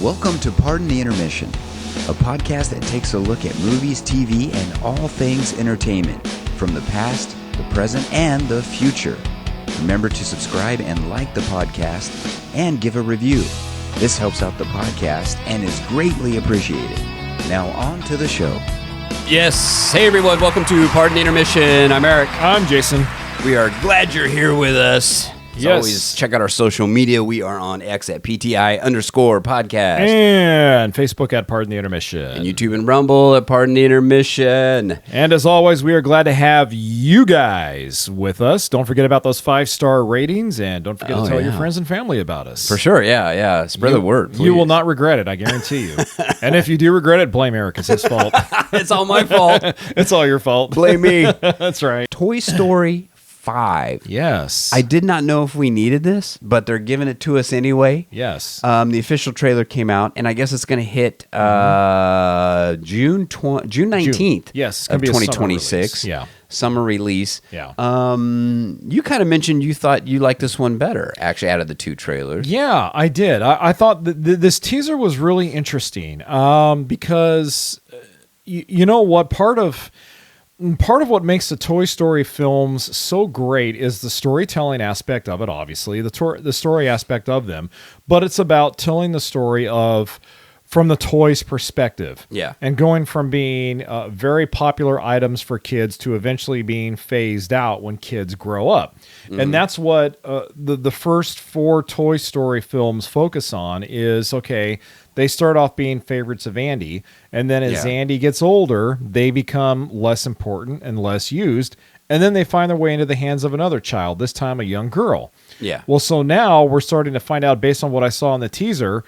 Welcome to Pardon the Intermission, a podcast that takes a look at movies, TV, and all things entertainment from the past, the present, and the future. Remember to subscribe and like the podcast and give a review. This helps out the podcast and is greatly appreciated. Now on to the show. Yes. Hey, everyone. Welcome to Pardon the Intermission. I'm Eric. I'm Jason. We are glad you're here with us. As Yes. always, check out our social media. We are on X at PTI_podcast. And Facebook at Pardon the Intermission. And YouTube and Rumble at Pardon the Intermission. And as always, we are glad to have you guys with us. Don't forget about those 5-star ratings, and don't forget to tell your friends and family about us. For sure. Yeah. Spread the word, please. You will not regret it, I guarantee you. And if you do regret it, blame Eric. It's his fault. It's all my fault. It's all your fault. Blame me. That's right. Toy Story 5. Yes. I did not know if we needed this, but they're giving it to us anyway. Yes. The official trailer came out, and I guess it's going to hit June 19th. Yes, it's of gonna be a summer 2026. release. Yeah. Summer release. Yeah. You kind of mentioned you thought you liked this one better, actually, out of the two trailers. Yeah, I did. I thought this teaser was really interesting because, you know what, part of what makes the Toy Story films so great is the storytelling aspect of it, obviously, the story aspect of them, but it's about telling the story from the toys' perspective. Yeah. And going from being very popular items for kids to eventually being phased out when kids grow up. Mm-hmm. And that's what the first 4 Toy Story films focus on is, okay, they start off being favorites of Andy, and then as Andy gets older, they become less important and less used, and then they find their way into the hands of another child, this time a young girl. Yeah. Well, so now we're starting to find out, based on what I saw in the teaser,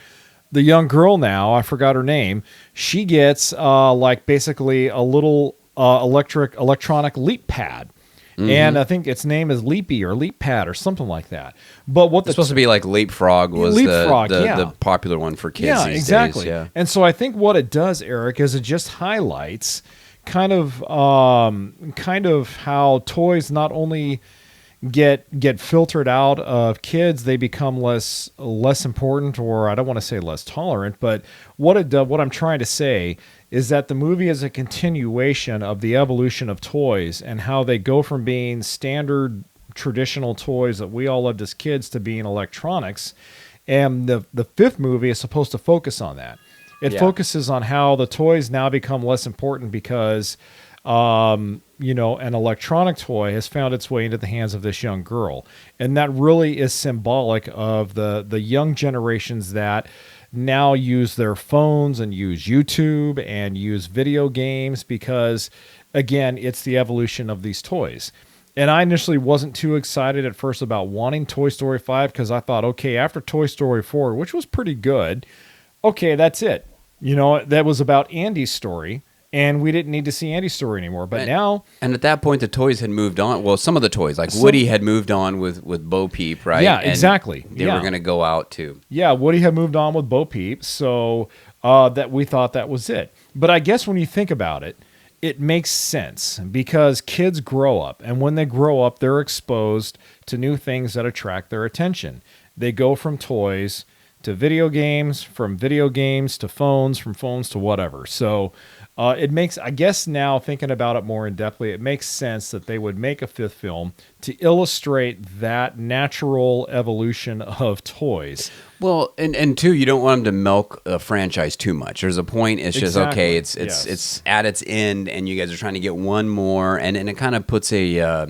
the young girl now, I forgot her name, she gets like basically a little electronic leap pad. Mm-hmm. And I think its name is Leapy or Leap Pad or something like that. But what it's supposed to be like Leapfrog was the popular one for kids these exactly. days. Yeah, and so I think what it does, Eric, is it just highlights kind of how toys not only get filtered out of kids, they become less important, or I don't want to say less tolerant, but what I'm trying to say is that the movie is a continuation of the evolution of toys and how they go from being standard traditional toys that we all loved as kids to being electronics. And the 5th movie is supposed to focus on that. It focuses on how the toys now become less important because an electronic toy has found its way into the hands of this young girl. And that really is symbolic of the young generations that now use their phones and use YouTube and use video games because, again, it's the evolution of these toys. And I initially wasn't too excited at first about wanting Toy Story 5 because I thought, okay, after Toy Story 4, which was pretty good, okay, that's it. That was about Andy's story. And we didn't need to see Andy's story anymore. But now... And at that point, the toys had moved on. Well, some of the toys, like Woody had moved on with Bo Peep, right? Yeah, and exactly. They were going to go out, too. Yeah, Woody had moved on with Bo Peep, so that we thought that was it. But I guess when you think about it, it makes sense because kids grow up. And when they grow up, they're exposed to new things that attract their attention. They go from toys to video games, from video games to phones, from phones to whatever. So... it makes, I guess now thinking about it more in depthly, it makes sense that they would make a 5th film to illustrate that natural evolution of toys. Well, and two, you don't want them to milk a franchise too much. There's a point, it's just, okay, it's at its end, and you guys are trying to get one more, and it kind of puts a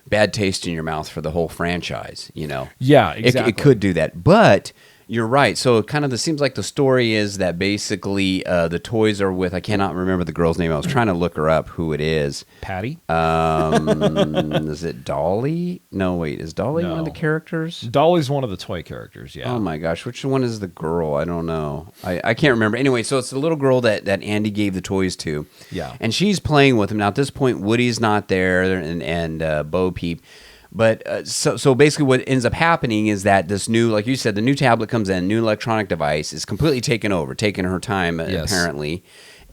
bad taste in your mouth for the whole franchise, Yeah, exactly. It could do that, but... You're right. So it seems like the story is that basically the toys are with, I cannot remember the girl's name. I was trying to look her up who it is. Patty? Is it Dolly? No, wait. Is Dolly one of the characters? Dolly's one of the toy characters, yeah. Oh my gosh. Which one is the girl? I don't know. I can't remember. Anyway, so it's the little girl that Andy gave the toys to. Yeah. And she's playing with him. Now at this point, Woody's not there and Bo Peep. But so basically what ends up happening is that this new, like you said, the new tablet comes in, new electronic device is completely taking her time, apparently.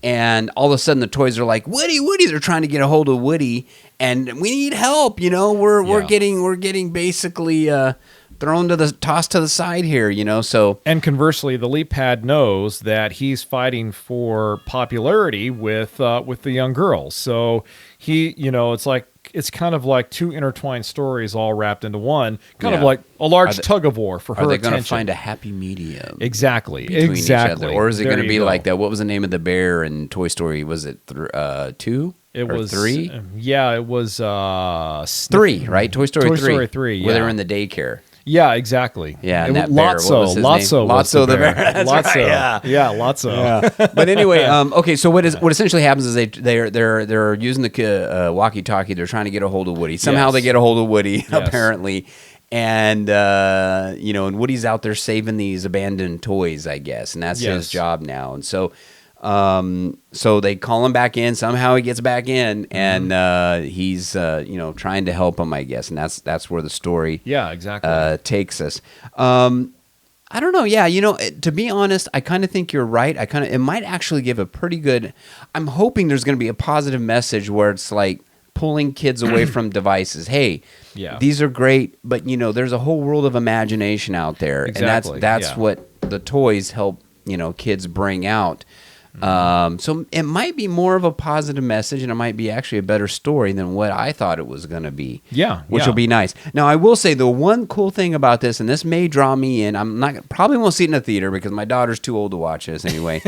And all of a sudden the toys are like, Woody, they're trying to get a hold of Woody and we need help. We're getting basically tossed to the side here, so. And conversely, the leap pad knows that he's fighting for popularity with the young girls. So it's kind of like two intertwined stories all wrapped into one, kind of like a large tug of war for her Are they attention. going to find a happy medium? Exactly. Between each other? Or is it going to be like that? What was the name of the bear in Toy Story? Was it 2? It was 3? Yeah, it was 3, right? Toy Story 3. Toy Story 3, yeah. Where they were in the daycare. Yeah, exactly. Yeah, and that bear, what was his name? Lotso the bear. That's Lotso. right, yeah. Lotso. Yeah. But anyway, okay. So what essentially happens is they're using the walkie-talkie. They're trying to get a hold of Woody. Somehow they get a hold of Woody, apparently, and and Woody's out there saving these abandoned toys, I guess, and that's his job now. And so. So they call him back in. Somehow he gets back in, and he's trying to help him, I guess, and that's where the story exactly takes us. I don't know. Yeah, to be honest, I kind of think you're right. It might actually give a pretty good. I'm hoping there's going to be a positive message where it's like pulling kids away from devices. Hey, these are great, but there's a whole world of imagination out there, exactly. and that's what the toys help kids bring out. So it might be more of a positive message, and it might be actually a better story than what I thought it was going to be. Which will be nice. Now, I will say the one cool thing about this, and this may draw me in. Probably won't see it in the theater because my daughter's too old to watch this anyway.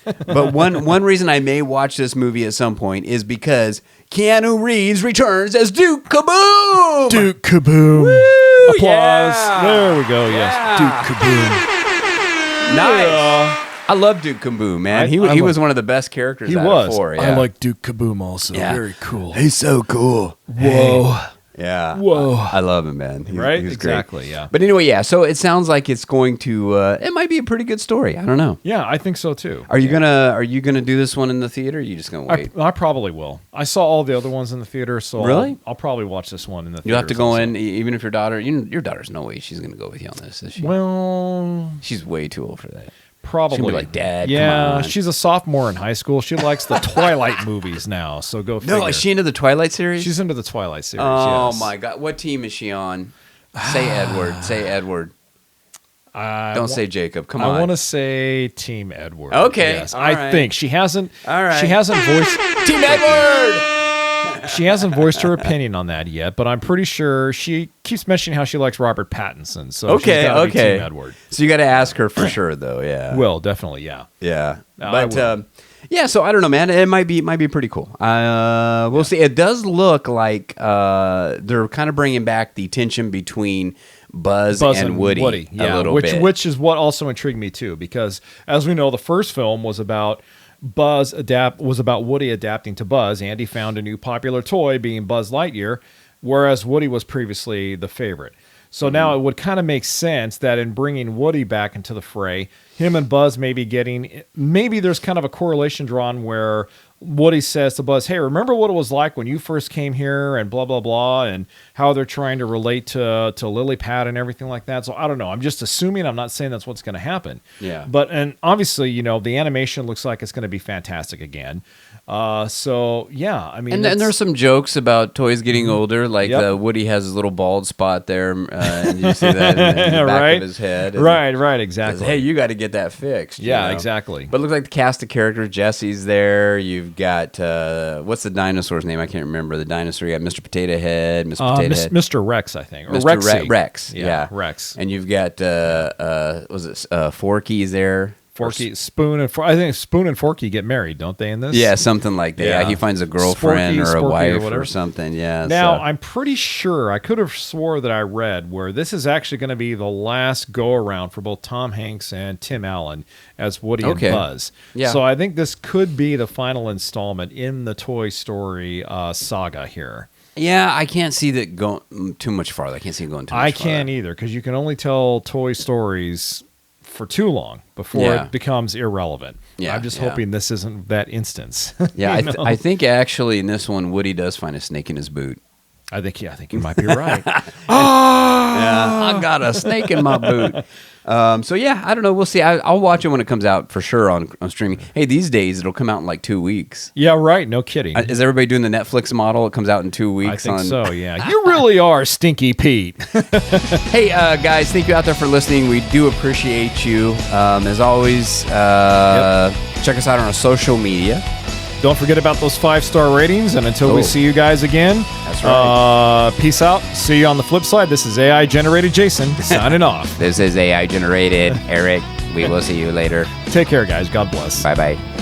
But one reason I may watch this movie at some point is because Keanu Reeves returns as Duke Kaboom. Duke Kaboom. Woo, applause. yeah. There we go. Yes, Duke Kaboom. Nice. I love Duke Kaboom, man. He was one of the best characters. He was. 4, yeah. I like Duke Kaboom also. Yeah. Very cool. He's so cool. Whoa. Yeah. Whoa. I love him, man. Right? He's Exactly, great. yeah. But anyway, yeah. So it sounds like it's going to. It might be a pretty good story. I don't know. Yeah, I think so too. Are you gonna do this one in the theater? Or are you just gonna wait? I probably will. I saw all the other ones in the theater, so really, I'll probably watch this one in the theater. You'll have to go in, even if your daughter. Your daughter's no way she's gonna go with you on this, is she? Well, she's way too old for that. Probably. She'll be like, Dad, yeah, come on. She's a sophomore in high school. She likes the Twilight movies now, so go figure. No, is she into the Twilight series? She's into the Twilight series, Oh, yes. my God. What team is she on? Say Edward. Say Edward. Don't say Jacob. Come on. I want to say Team Edward. Okay. Yes. All I right. think she hasn't. All right. She hasn't voiced. Team Edward! She hasn't voiced her opinion on that yet, but I'm pretty sure she keeps mentioning how she likes Robert Pattinson. So she's gotta be Team Edward. So you got to ask her for sure, though. Yeah. Will definitely, yeah. Yeah. No, But yeah. So I don't know, man. It might be pretty cool. We'll see. It does look like they're kind of bringing back the tension between Buzz and Woody, yeah, a little bit. Which is what also intrigued me too, because as we know, the first film was about Woody adapting to Buzz. Andy found a new popular toy, being Buzz Lightyear, whereas Woody was previously the favorite. So now it would kind of make sense that in bringing Woody back into the fray, him and Buzz maybe there's kind of a correlation drawn where Woody says to Buzz, hey, remember what it was like when you first came here and blah, blah, blah, and how they're trying to relate to Lily Pad and everything like that. So I don't know. I'm just assuming. I'm not saying that's what's going to happen. Yeah. And obviously, the animation looks like it's going to be fantastic again. So yeah, I mean, and there's some jokes about toys getting older, like Yep. Woody has his little bald spot there, and you see that in the back of his head. And Right, exactly. says, hey, you got to get that fixed. Yeah, exactly. But it looks like the cast of characters. Jesse's there. You've got what's the dinosaur's name? I can't remember the dinosaur. You got Mr. Potato Head, Mr. Rex, I think, or Mr. Rexy. Rex. Yeah, Rex. And you've got Forky's there. Forky, Spoon, and I think Spoon and Forky get married, don't they? In this, Yeah, something like that. Yeah, he finds a girlfriend or a wife or something. Yeah. Now I'm pretty sure I could have swore that I read where this is actually going to be the last go around for both Tom Hanks and Tim Allen as Woody and Buzz. Yeah. So I think this could be the final installment in the Toy Story saga here. Yeah, I can't see that going too much farther. I can't see it going too much farther. I can't either, because you can only tell Toy Stories for too long before it becomes irrelevant. Yeah, I'm just hoping this isn't that instance. Yeah, I think actually in this one, Woody does find a snake in his boot. I think you might be right. Yeah, I got a snake in my boot. So yeah, I don't know. We'll see. I'll watch it when it comes out for sure on streaming. Hey, these days it'll come out in like 2 weeks. Yeah, right. No kidding. Is everybody doing the Netflix model? It comes out in 2 weeks. I think so. Yeah, you really are Stinky Pete. Hey, guys, thank you out there for listening. We do appreciate you. As always, check us out on our social media. Don't forget about those 5-star ratings. And until we see you guys again, that's right. Peace out. See you on the flip side. This is AI Generated Jason signing off. This is AI Generated Eric. We will see you later. Take care, guys. God bless. Bye-bye.